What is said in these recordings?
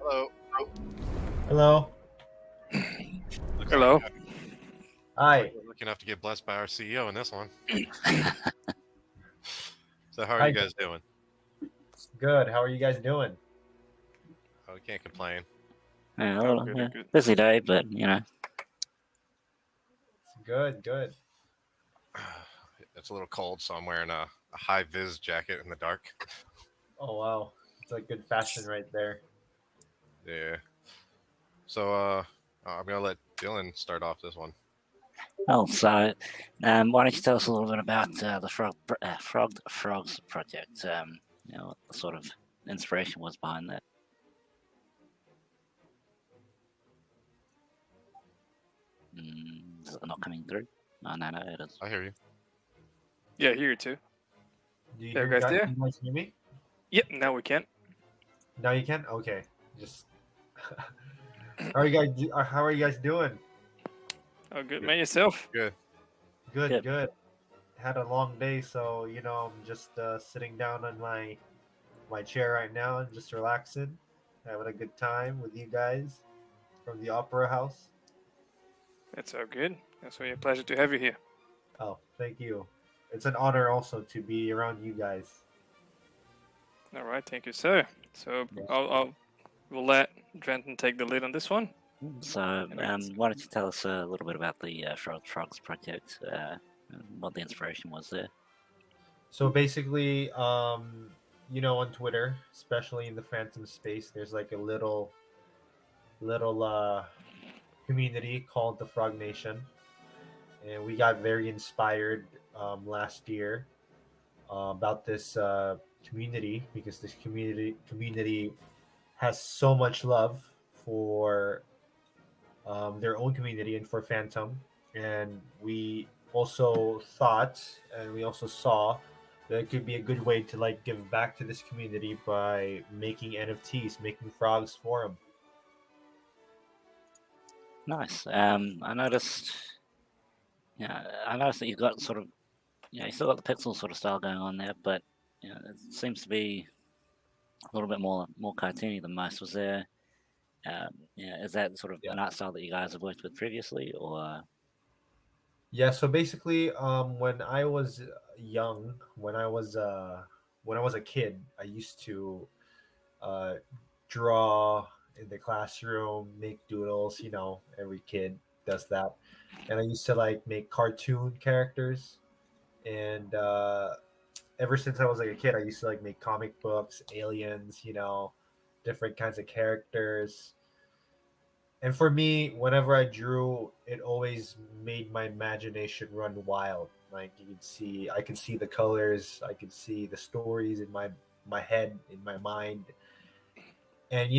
Hello. Hello. Looks Hello. Like, Hi. we're lucky enough to get blessed by our CEO in this one. So how are Hi. you guys doing? Good. How are you guys doing? Oh, we can't complain. Yeah, Oh, well, good, yeah. good. Busy day, but Good. Good. It's a little cold, so I'm wearing a high vis jacket in the dark. Oh wow, it's like good fashion right there. Yeah. So I'm gonna let Dylan start off this one. also, why don't you tell us a little bit about the Frogged Frogz project? What the sort of inspiration was behind that? Is it not coming through? Oh, no, it is. I hear you. Yeah, here too. Do you There, hear me, guys, there? You guys hear me? Yep, now we can. Now you can. Okay. Just. How are you guys? How are you guys doing? Oh, good. Man, yourself? Good. Good. Good. Good. Had a long day, so I'm just sitting down on my chair right now and just relaxing, having a good time with you guys from the Opera House. That's all good. It's really a pleasure to have you here. Oh, thank you. It's an honor also to be around you guys. All right, thank you, sir. So we'll let Drenton take the lead on this one. So, why don't you tell us a little bit about the Frogged Frogz project? And what the inspiration was there? So basically, on Twitter, especially in the Phantom space, there's like a little community called the Frog Nation, and we got very inspired last year about this community because this community has so much love for their own community and for Phantom, and we also thought and we also saw that it could be a good way to like give back to this community by making NFTs, making frogs for them. Nice. I noticed. I noticed that you've got sort of, you still got the pixel sort of style going on there, but it seems to be a little bit more cartoony than most. Was there? Is that sort of an art style that you guys have worked with previously, or? Yeah, so basically, when I was young, when I was a kid, I used to draw in the classroom, make doodles. Every kid does that, and I used to like make cartoon characters. And ever since I was like a kid, I used to like make comic books, aliens, different kinds of characters. And for me, whenever I drew, it always made my imagination run wild. Like I could see the colors, I could see the stories in my head, in my mind. And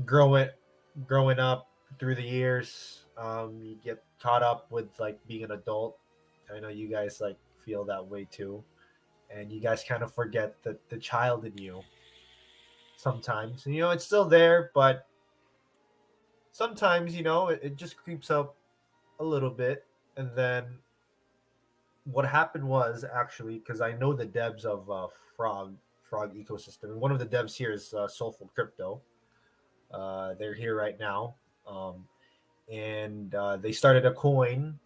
growing up through the years, you get caught up with like being an adult. I know you guys like feel that way too, and you guys kind of forget the child in you sometimes. And, it's still there, but sometimes it just creeps up a little bit. And then what happened was actually, because I know the devs of frog ecosystem, and one of the devs here is Soulful Crypto. They're here right now, and they started a coin,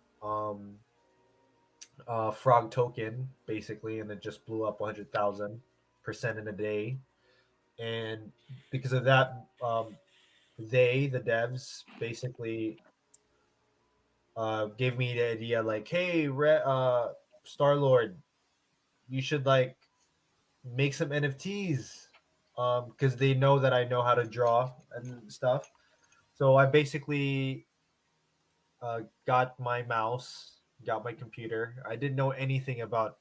frog token, basically, and it just blew up 100,000% in a day. And because of that, the devs, basically gave me the idea like, hey, Star Lord, you should like make some NFTs, because they know that I know how to draw and stuff. So I basically got my mouse, got my computer. I didn't know anything about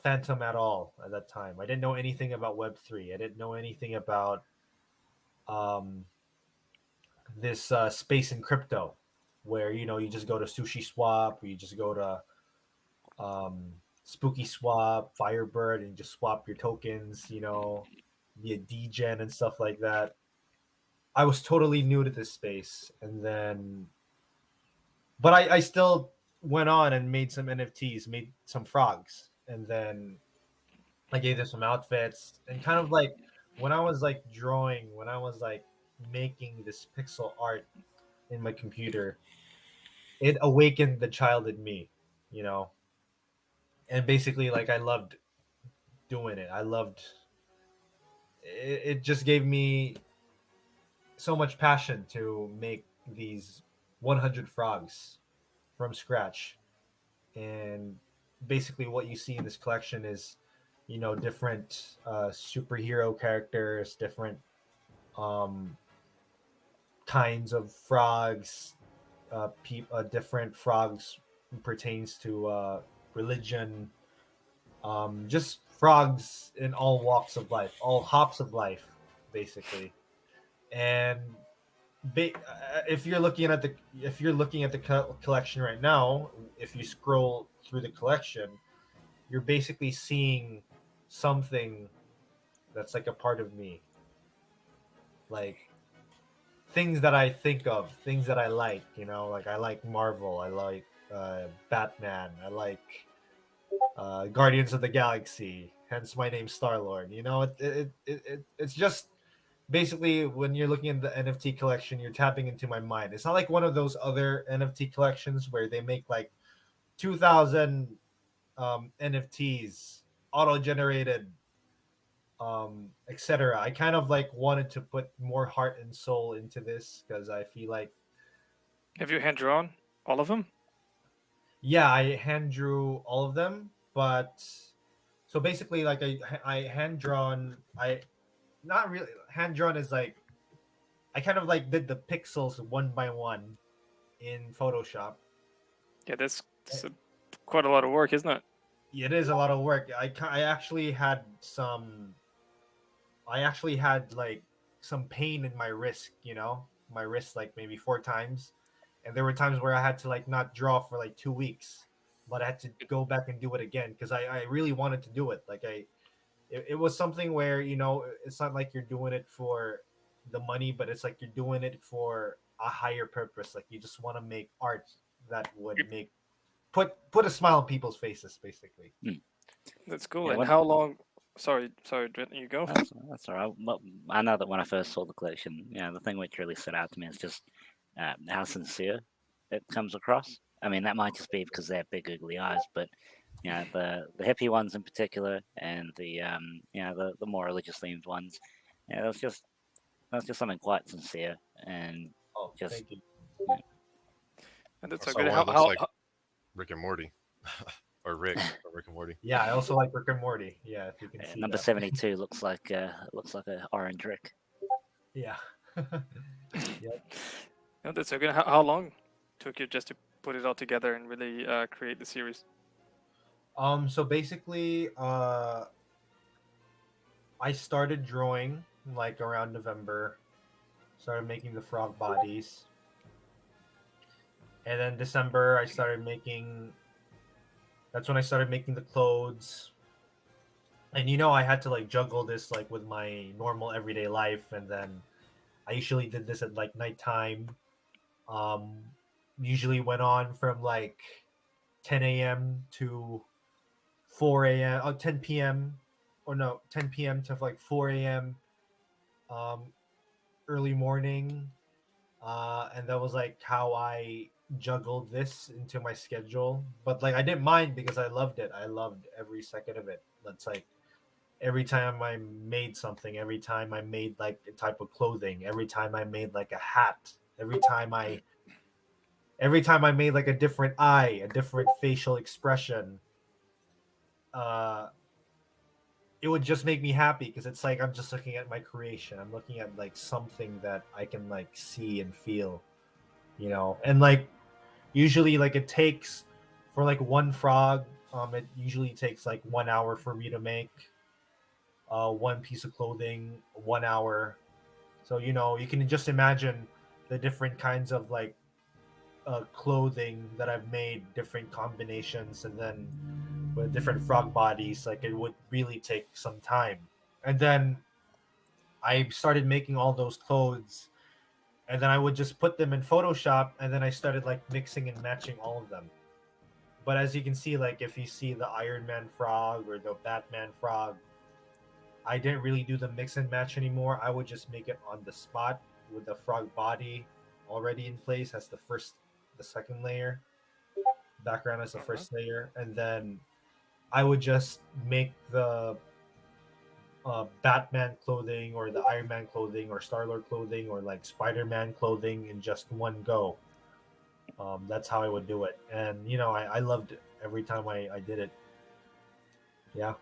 Phantom at all at that time. I didn't know anything about Web3. I didn't know anything about um, this space in crypto, where you just go to Sushi Swap, or you just go to Spooky Swap, Firebird, and just swap your tokens, via DGen and stuff like that. I was totally new to this space, and then, but I still went on and made some NFTs, made some frogs, and then I gave them some outfits, and kind of like when I was like drawing, when I was like making this pixel art in my computer, it awakened the child in me, you know. And basically, like I loved doing it. I loved it. It just gave me so much passion to make these 100 frogs from scratch. And basically, what you see in this collection is, you know, different superhero characters, different um, kinds of frogs, different frogs pertains to religion, just frogs in all walks of life, all hops of life, basically. And if you're looking at the collection right now, if you scroll through the collection, you're basically seeing something that's like a part of me, like things that I think of, things that I like. You know, like I like Marvel, I like Batman, I like Guardians of the Galaxy. Hence my name, Star Lord. You know, it's just basically when you're looking at the NFT collection, you're tapping into my mind. It's not like one of those other NFT collections where they make like 2,000 NFTs auto-generated, etc. I kind of like wanted to put more heart and soul into this because I feel like, Have you hand drawn all of them? yeah, I hand drew all of them, but so basically, like I hand drawn, I not really hand drawn is like I kind of like did the pixels one by one in Photoshop. Yeah, that's quite a lot of work, isn't it? It is a lot of work. I actually had like some pain in my wrist, you know, my wrist like maybe 4 times, and there were times where I had to like not draw for like 2 weeks, but I had to go back and do it again because I really wanted to do it. Like it was something where, you know, it's not like you're doing it for the money, but it's like you're doing it for a higher purpose. Like you just want to make art that would make put a smile on people's faces, basically. That's cool. Yeah, And when- how long? Sorry, Drenton, you go. That's all right. Well, I know that when I first saw the collection, the thing which really stood out to me is just how sincere it comes across. I mean, that might just be because they have big googly eyes, but the hippie ones in particular, and the the more religious themed ones, that's just something quite sincere and Oh, just thank you. And that's I so saw good. one How, that looks how, like Rick and Morty, or Rick from Rick and Morty. Yeah, I also like Rick and Morty. Yeah, if you can see number that. 72 looks like a orange Rick. Yeah. no, that's so good. How long took you just to put it all together and really create the series? So basically, I started drawing like around November. Started making the frog bodies, and then December I started making. That's when I started making the clothes. And you know, I had to like juggle this like with my normal everyday life, and then I usually did this at like nighttime. Um, Usually went on from like 10 a.m. to 4 a.m. Oh, 10 p.m. or no, 10 p.m. to like 4 a.m. Early morning. And that was like how I juggled this into my schedule. But like I didn't mind because I loved it. I loved every second of it. That's like every time I made something, every time I made like a type of clothing, every time I made like a hat, every time I made like a different eye, a different facial expression, it would just make me happy because it's like I'm just looking at my creation. I'm looking at like something that I can like see and feel, you know. And like usually like it takes for like one frog, it usually takes like 1 hour for me to make one piece of clothing, 1 hour. So you know, you can just imagine the different kinds of like clothing that I've made, different combinations, and then with different frog bodies, like it would really take some time. And then I started making all those clothes, and then I would just put them in Photoshop, and then I started like mixing and matching all of them. But as you can see, like if you see the Iron Man frog or the Batman frog, I didn't really do the mix and match anymore. I would just make it on the spot with the frog body already in place as the second layer, background as the first layer, and then I would just make the Batman clothing or the Iron Man clothing or Star-Lord clothing or like Spider-Man clothing in just one go. That's how I would do it, and I loved it every time I did it. Yeah.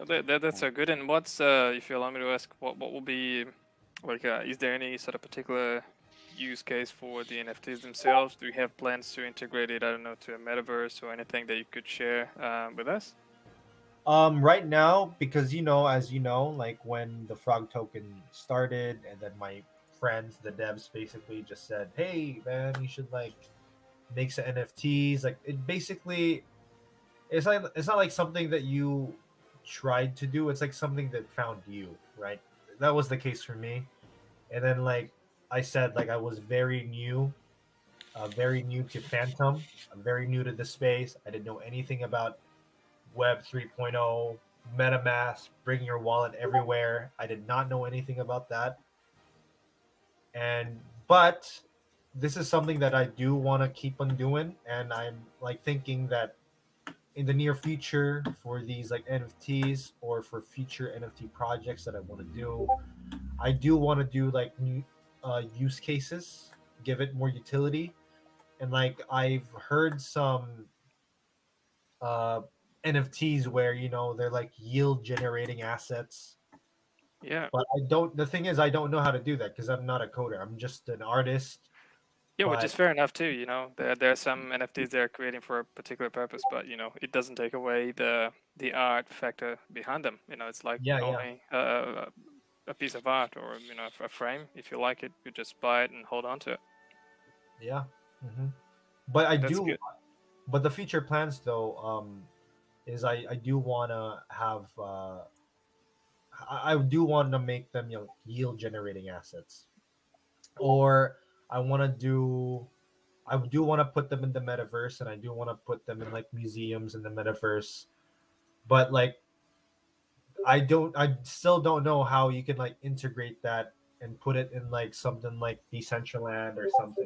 That's so good. And what's if you allow me to ask, what will be like? Is there any sort of particular use case for the NFTs themselves? Do you have plans to integrate it? I don't know, to a metaverse or anything that you could share with us? Right now, because as you know, like when the frog token started, and then my friends, the devs, basically just said, "Hey, man, you should like make some NFTs." Like it basically, it's not like something that you tried to do. It's like something that found you, right? That was the case for me. And then, like I said, like I was very new to Phantom. I'm very new to the space. I didn't know anything about Web 3.0, MetaMask, bringing your wallet everywhere. I did not know anything about that. But this is something that I do want to keep on doing, and I'm like thinking that in the near future for these like NFTs or for future NFT projects that I want to do, I do want to do like new use cases, give it more utility, and like I've heard some uh, NFTs where they're like yield generating assets. Yeah. But I don't. The thing is, I don't know how to do that because I'm not a coder. I'm just an artist. Yeah, which But is fair enough too. There are some NFTs they're creating for a particular purpose, but it doesn't take away the art factor behind them. It's like yeah, owning a piece of art or a frame. If you like it, you just buy it and hold on to it. yeah. But I That's do. good. But the future plans though, is I do want to have. I do want to make them yield generating assets, or I want to do. I do want to put them in the metaverse, and I do want to put them in like museums in the metaverse. But like, I still don't know how you can like integrate that and put it in like something like Decentraland or something.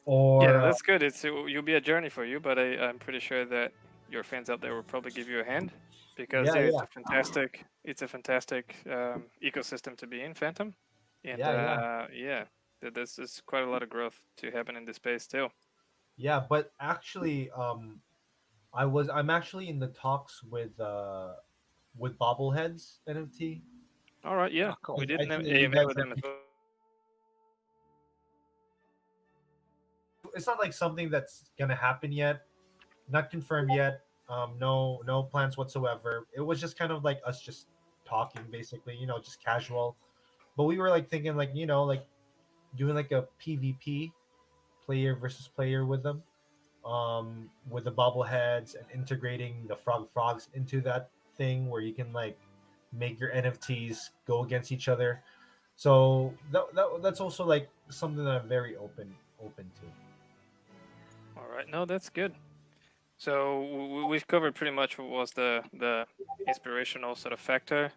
Yeah, Or that's good. You'll be a journey for you, but I'm pretty sure that your fans out there will probably give you a hand because yeah, it's yeah, a fantastic ecosystem to be in, Phantom, and yeah. there's quite a lot of growth to happen in this space too. Yeah, but actually, I'm actually in the talks with Bobbleheads NFT. All right, yeah, Oh, cool. we did I an think that you AMA guys with them as well. it's not like something that's gonna happen yet, not confirmed yet. No plans whatsoever. It was just kind of like us just talking, basically, just casual. But we were like thinking, like like doing like a PvP, player versus player with them, with the bobbleheads and integrating the frogs into that thing where you can like make your NFTs go against each other. So that's also like something that I'm very open to. All right, no, that's good. So we've covered pretty much what was the inspirational sort of factor.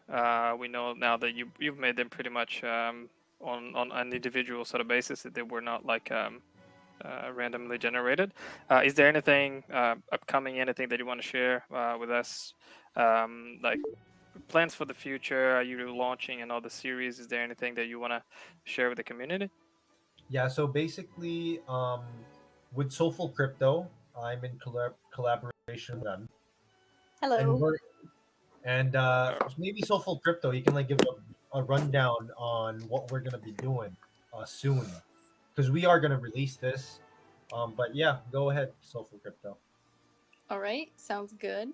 We know now that you've made them pretty much on an individual sort of basis, that they were not like randomly generated. Is there anything upcoming, anything that you want to share with us, like plans for the future? Are you launching another series? Is there anything that you want to share with the community? Yeah, so basically, with Soulful Crypto, I'm in collaboration with them, and Hello. we're and maybe Soulful Crypto, you can like give a rundown on what we're gonna be doing soon, because we are gonna release this. But yeah, go ahead, Soulful Crypto. All right, sounds good.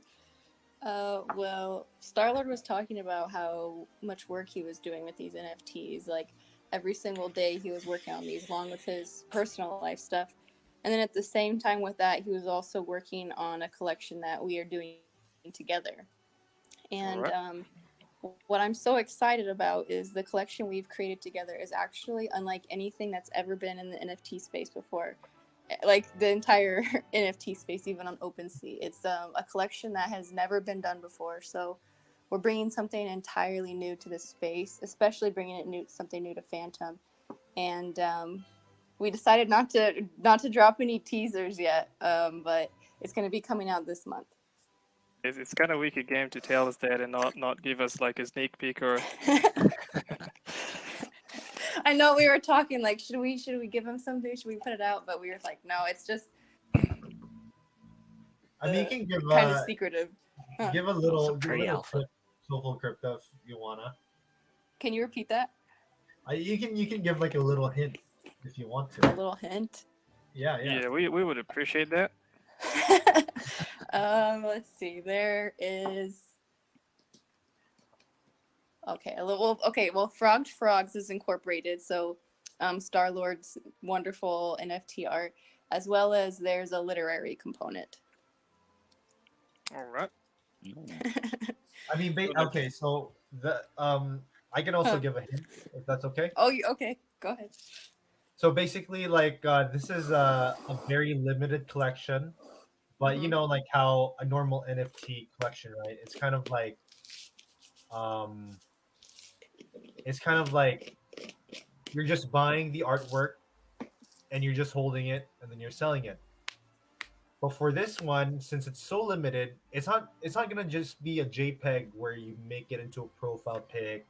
Well, Starlord was talking about how much work he was doing with these NFTs. Like every single day, he was working on these, along with his personal life stuff. And then at the same time with that, he was also working on a collection that we are doing together. And Alright. What I'm so excited about is the collection we've created together is actually unlike anything that's ever been in the NFT space before. Like the entire NFT space, even on OpenSea. It's a collection that has never been done before. So we're bringing something entirely new to the space, especially bringing something new to Phantom. And we decided not to drop any teasers yet, but it's going to be coming out this month. It's kind of weak a game to tell us that and not give us like a sneak peek or. I know we were talking like, should we give him something? Should we put it out? But we were like, no, it's just. I mean, you can give kind of secretive. give a little, Some pretty clip, alpha. Soulful Crypto, if you wanna. Can you repeat that? You can give like a little hint if you want A to. little hint. Yeah. Yeah, we would appreciate that. Let's see. There is. Okay. Well, Frogged Frogz is incorporated. So, Star-Lord's wonderful NFT art, as well as there's a literary component. All right. I mean, okay. So the I can also give a hint if that's okay. Oh, okay. Go ahead. So basically, like this is a very limited collection, but you Mhm. know, like how a normal NFT collection, right? It's kind of like, you're just buying the artwork, and you're just holding it, and then you're selling it. But for this one, since it's so limited, it's not gonna just be a JPEG where you make it into a profile pic,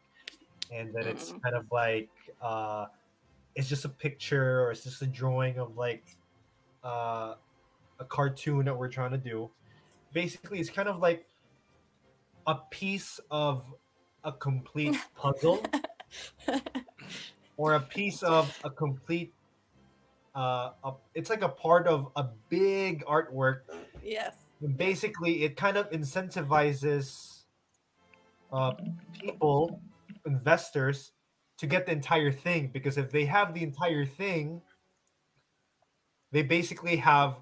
and then it's kind of like it's just a picture or it's just a drawing of like a cartoon that we're trying to do. Basically, it's kind of like a piece of a complete puzzle or a piece of a complete it's like a part of a big artwork. Yes. And basically, it kind of incentivizes people, investors, to get the entire thing, because if they have the entire thing, they basically have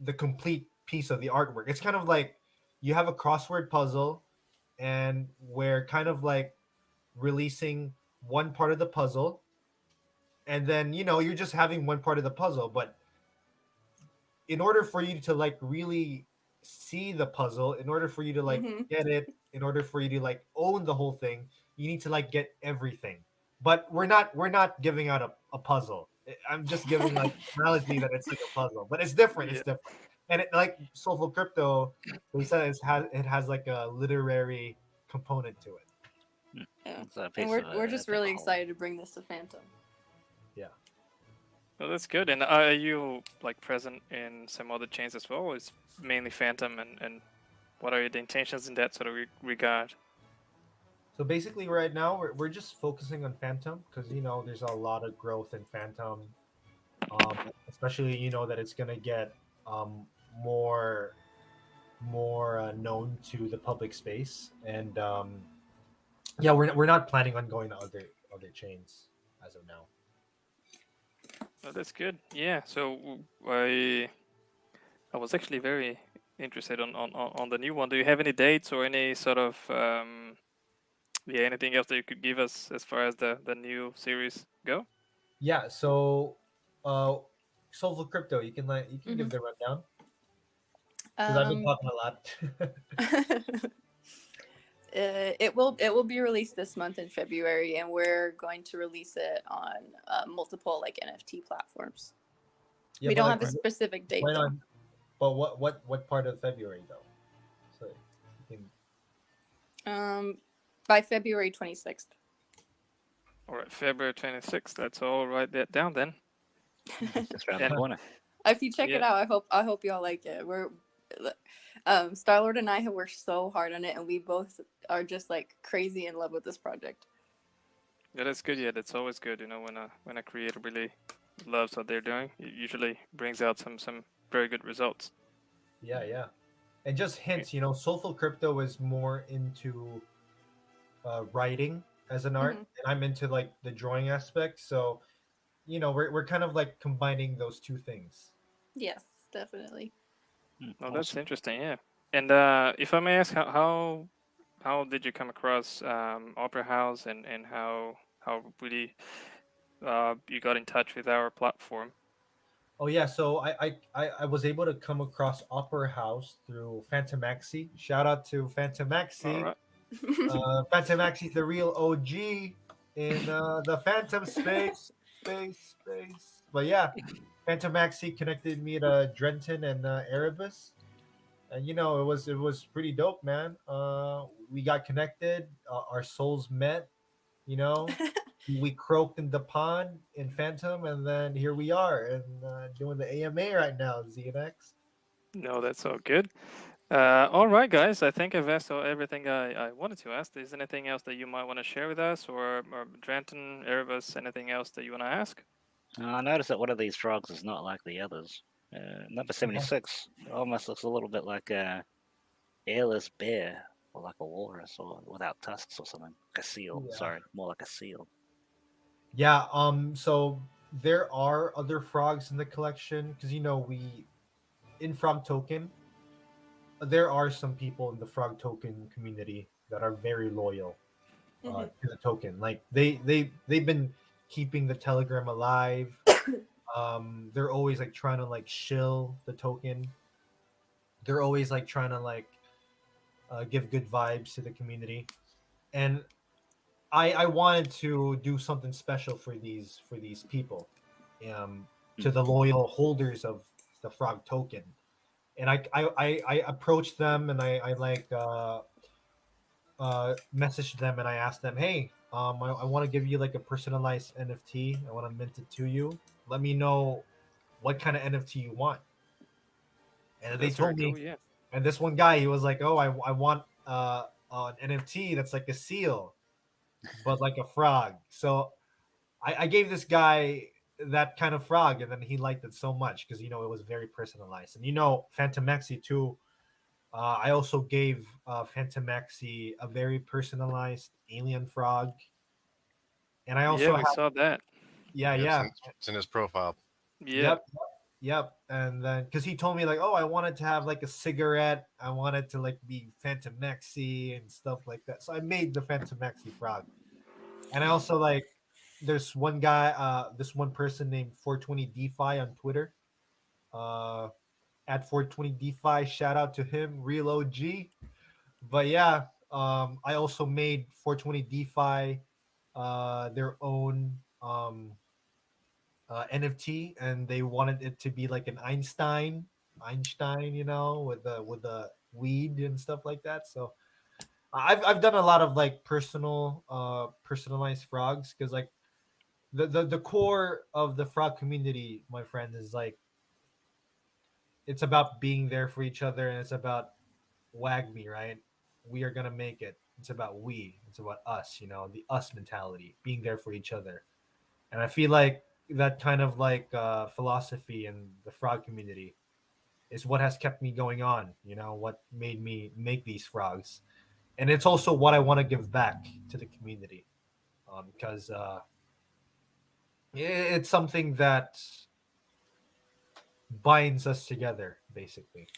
the complete piece of the artwork. It's kind of like you have a crossword puzzle, and we're kind of like releasing one part of the puzzle, and then you're just having one part of the puzzle. But in order for you to like really see the puzzle, in order for you to like get it, in order for you to like own the whole thing, you need to like get everything. But we're not giving out a puzzle. I'm just giving like analogy that it's like a puzzle, but it's different. It's different. And it, like Soulful Crypto, they said it has like a literary component to it. Yeah. It's a And piece we're of just a really whole. excited to bring this to Phantom. Well, that's good. And are you like present in some other chains as well? Or it's mainly Phantom, and what are the intentions in that sort of regard? So basically, right now we're just focusing on Phantom because there's a lot of growth in Phantom, especially that it's gonna get more known to the public space, and yeah, we're not planning on going to other chains as of now. Oh, that's good. Yeah. So I was actually very interested on the new one. Do you have any dates or any sort of anything else that you could give us as far as the new series go? Yeah. So, Soulful Crypto, you can give the rundown because I've been talking a lot. It will be released this month in February, and we're going to release it on multiple like NFT platforms. Yeah, we but, don't like, have a specific date. when Though. on- But what part of February though? So you can. By February 26th. All right, February 26th. Let's all write that down then. Just around the corner. If you check it Yeah. out, I hope y'all like it. Star-Lord and I have worked so hard on it, and we both are just like crazy in love with this project. Yeah, that's good. Yeah, that's always good. When a creator really loves what they're doing, it usually brings out some very good results. Yeah. And just hints, Soulful Crypto is more into writing as an art, and I'm into like the drawing aspect. So, we're kind of like combining those two things. Yes, definitely. Oh, that's interesting. Yeah. And if I may ask, how did you come across Opera House, and how really you got in touch with our platform? Oh yeah, so I was able to come across Opera House through Phantomaxi. Shout out to Phantomaxi. All right. Phantom Maxie's the real OG in the Phantom space. But yeah, Phantom Maxie connected me to Drenton and Erebus, and it was pretty dope, man. We got connected, our souls met. You know, we croaked in the pond in Phantom, and then here we are and doing the AMA right now, ZNX. No, that's all good. All right, guys. I think I've asked everything I wanted to ask. Is anything else that you might want to share with us, or Drenton, Erebus, anything else that you want to ask? I noticed that one of these frogs is not like the others. Number 76 almost looks a little bit like a airless bear, or like a walrus, or without tusks or something. Like a seal. Yeah. Sorry, more like a seal. Yeah. So there are other frogs in the collection because we in Frog Token. There are some people in the Frog Token community that are very loyal to the token. Like they've been keeping the Telegram alive. They're always like trying to like shill the token. They're always like trying to like give good vibes to the community, and I wanted to do something special for these people, to the loyal holders of the Frog Token, and I approached them and I messaged them and I asked them, hey, I want to give you like a personalized NFT. I want to mint it to you. Let me know what kind of NFT you want. And they That's told very me, cool, yeah. and this one guy, he was like, oh, I want an NFT that's like a seal, but like a frog. So I gave this guy that kind of frog, and then he liked it so much because it was very personalized. And Phantom Maxi too. I also gave Phantom Maxi a very personalized alien frog, and I also Yeah, we saw that. yeah. It's in his profile. Yeah. Yep. And then because he told me like, oh, I wanted to have like a cigarette, I wanted to like be Phantom Maxi and stuff like that. So I made the Phantom Maxi frog, and I also like there's one guy, this one person named 420 DeFi on Twitter. At 420 DeFi, shout out to him, real OG. But yeah, I also made 420 DeFi their own NFT, and they wanted it to be like an Einstein, with the weed and stuff like that. So I've done a lot of like personalized frogs because like the core of the frog community, my friend, is like it's about being there for each other, and it's about wag me, right? We are gonna make it. It's about we. It's about us. The us mentality, being there for each other. And I feel like that kind of like philosophy in the frog community is what has kept me going on. What made me make these frogs, and it's also what I want to give back to the community, because it's something that binds us together, basically.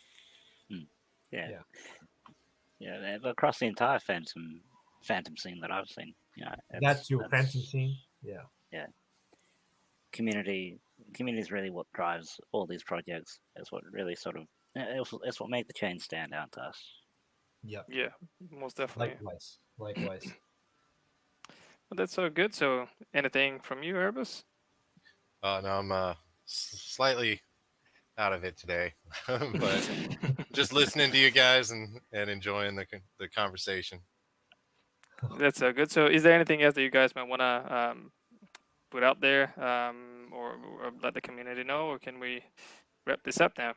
Yeah. Across the entire phantom scene that I've seen, That's your phantom scene. Yeah. Community is really what drives all these projects. It's what really sort of it's what made the chain stand out to us. Yep. Yeah, most definitely. Likewise. Well, that's so good. So, anything from you, Erebus? No, I'm slightly out of it today, but just listening to you guys and enjoying the conversation. That's so good. So, is there anything else that you guys might want to put out there, or let the community know, or can we wrap this up now?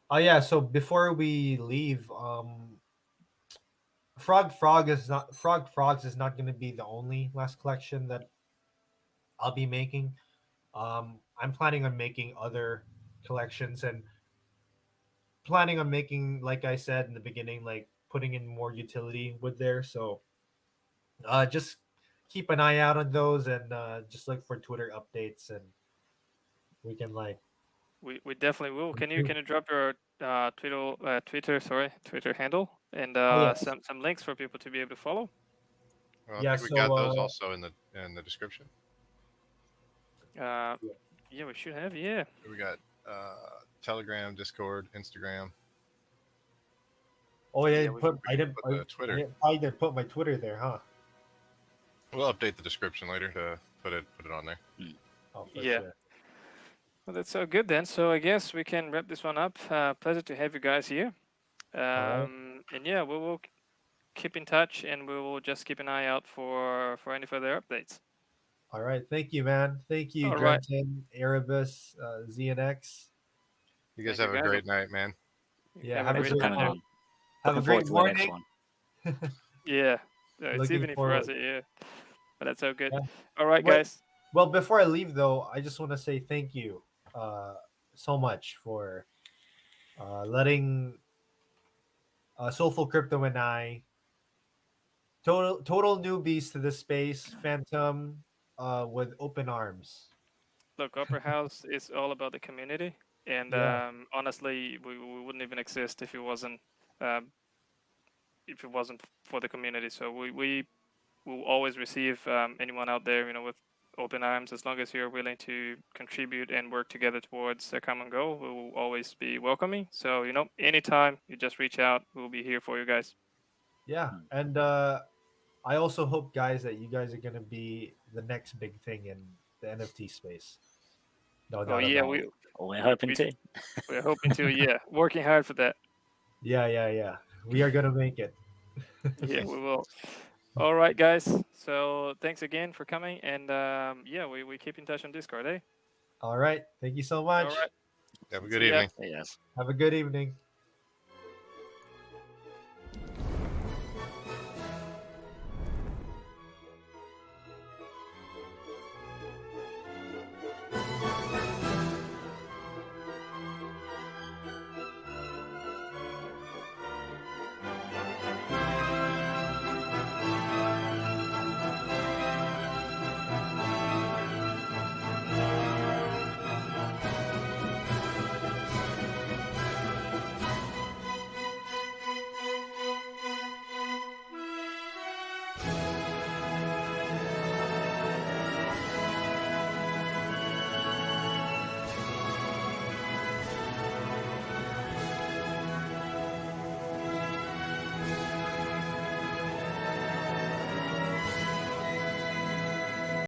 Oh yeah. So before we leave, Frogged Frogz is not going to be the only last collection that I'll be making. I'm planning on making other collections and planning on making, like I said in the beginning, like putting in more utility with there. So just keep an eye out on those, and just look for Twitter updates, and we can like. We definitely will. Can you drop your Twitter handle and yes. some links for people to be able to follow? Well, I Yeah, think we got those also in the description. Yeah, we should have. Yeah, We got Telegram, Discord, Instagram. Oh yeah, Yeah, we I didn't. put the Twitter. I didn't put my Twitter there, huh? We'll update the description later to put it on there. Oh, for Yeah. sure. Well, that's so good then. So I guess we can wrap this one up. Pleasure to have you guys here. right. And yeah, we will keep in touch, and we will just keep an eye out for any further updates. All right. Thank you, man. Thank you, All right. Grenton, Erebus, ZNX. You guys Thank have you, a guys. great night, man. Yeah, Have have a a great great night. Coming night. on. Have a Looking great forward to the morning. next one. Yeah, it's Looking evening for us forward. here. But that's so good. Yeah. All right, What- guys. Well, before I leave, though, I just want to say thank you so much for letting Soulful Crypto and I, total newbies to this space, Phantom, with open arms. Look, Upper House is all about the community, and Yeah. honestly, we wouldn't even exist if it wasn't for the community. So we will always receive anyone out there, with open arms. As long as you're willing to contribute and work together towards a common goal, we will always be welcoming. So anytime you just reach out, we'll be here for you guys. Yeah, and I also hope, guys, that you guys are gonna be the next big thing in the NFT space. No doubt yeah, about it. We're hoping we- to. We're hoping to. Yeah, working hard for that. Yeah. We are gonna make it. Yeah, we will. All right, guys. So thanks again for coming, and yeah, we keep in touch on Discord, eh? All right. Thank you so much. All right. Have a good See ya. evening. Yes. Have a good evening.